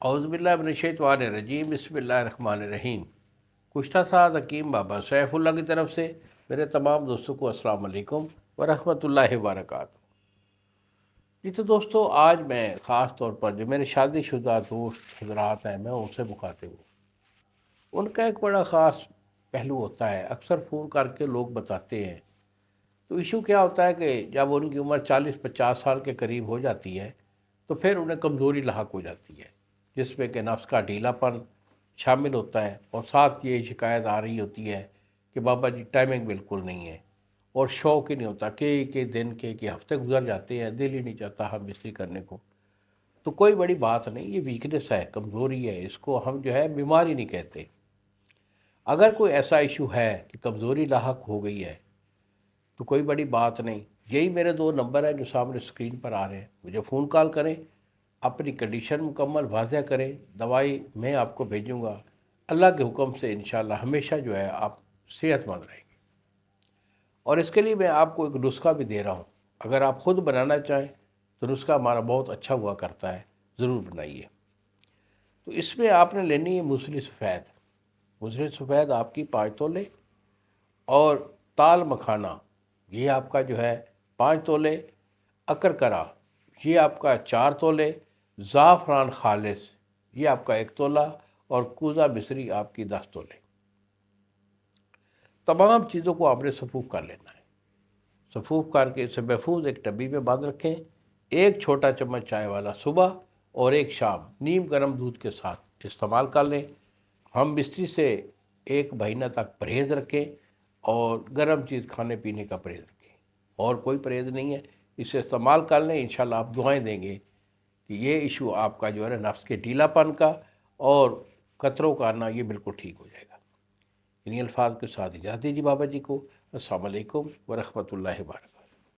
اعوذ باللہ من الشیطان الرجیم، بسم اللہ الرحمن الرحیم۔ کشتہ سعد حکیم بابا سیف اللہ کی طرف سے میرے تمام دوستوں کو السلام علیکم ورحمۃ اللہ وبرکاتہ۔ جی تو دوستو، آج میں خاص طور پر جو میرے شادی شدہ دوست حضرات ہیں، میں ان سے مخاطب ہوں۔ ان کا ایک بڑا خاص پہلو ہوتا ہے، اکثر فون کر کے لوگ بتاتے ہیں۔ تو ایشو کیا ہوتا ہے کہ جب ان کی عمر 40-50 سال کے قریب ہو جاتی ہے تو پھر انہیں کمزوری لاحق ہو جاتی ہے، جس میں کہ نفس کا ڈھیلا پن شامل ہوتا ہے، اور ساتھ یہ شکایت آ رہی ہوتی ہے کہ بابا جی ٹائمنگ بالکل نہیں ہے، اور شوق ہی نہیں ہوتا کہ دن کے ہفتے گزر جاتے ہیں، دل ہی نہیں چاہتا ہم مستری کرنے کو۔ تو کوئی بڑی بات نہیں، یہ ویکنس ہے، کمزوری ہے، اس کو ہم جو ہے بیماری نہیں کہتے۔ اگر کوئی ایسا ایشو ہے کہ کمزوری لاحق ہو گئی ہے تو کوئی بڑی بات نہیں، یہی میرے 2 نمبر ہیں جو سامنے اسکرین پر آ رہے ہیں، مجھے فون کال کریں، اپنی کنڈیشن مکمل واضح کریں، دوائی میں آپ کو بھیجوں گا۔ اللہ کے حکم سے انشاءاللہ ہمیشہ جو ہے آپ صحت مند رہیں گے۔ اور اس کے لیے میں آپ کو ایک نسخہ بھی دے رہا ہوں، اگر آپ خود بنانا چاہیں تو نسخہ ہمارا بہت اچھا ہوا کرتا ہے، ضرور بنائیے۔ تو اس میں آپ نے لینی ہے موسلی سفید۔ موسلی سفید آپ کی 5 تولے، اور تال مکھانا یہ آپ کا جو ہے 5 تولے، اکرکرا یہ آپ کا 4 تولے، زعفران خالص یہ آپ کا 1 تولہ، اور کوزہ مصری آپ کی 10 تولے۔ تمام چیزوں کو آپ نے صفوف کر لینا ہے۔ صفوف کر کے اسے محفوظ ایک ڈبی میں باندھ رکھیں۔ 1 چھوٹا چمچ چائے والا صبح اور 1 شام نیم گرم دودھ کے ساتھ استعمال کر لیں۔ ہم بستری سے 1 مہینہ تک پرہیز رکھیں، اور گرم چیز کھانے پینے کا پرہیز رکھیں، اور کوئی پرہیز نہیں ہے، اسے استعمال کر لیں۔ انشاءاللہ آپ دعائیں دیں گے کہ یہ ایشو آپ کا جو ہے نفس کے ڈھیلا پن کا اور قطروں کا آنا یہ بالکل ٹھیک ہو جائے گا۔ انہی الفاظ کے ساتھ اجازت دیجیے بابا جی کو۔ السلام علیکم ورحمۃ اللہ وبرکاتہ۔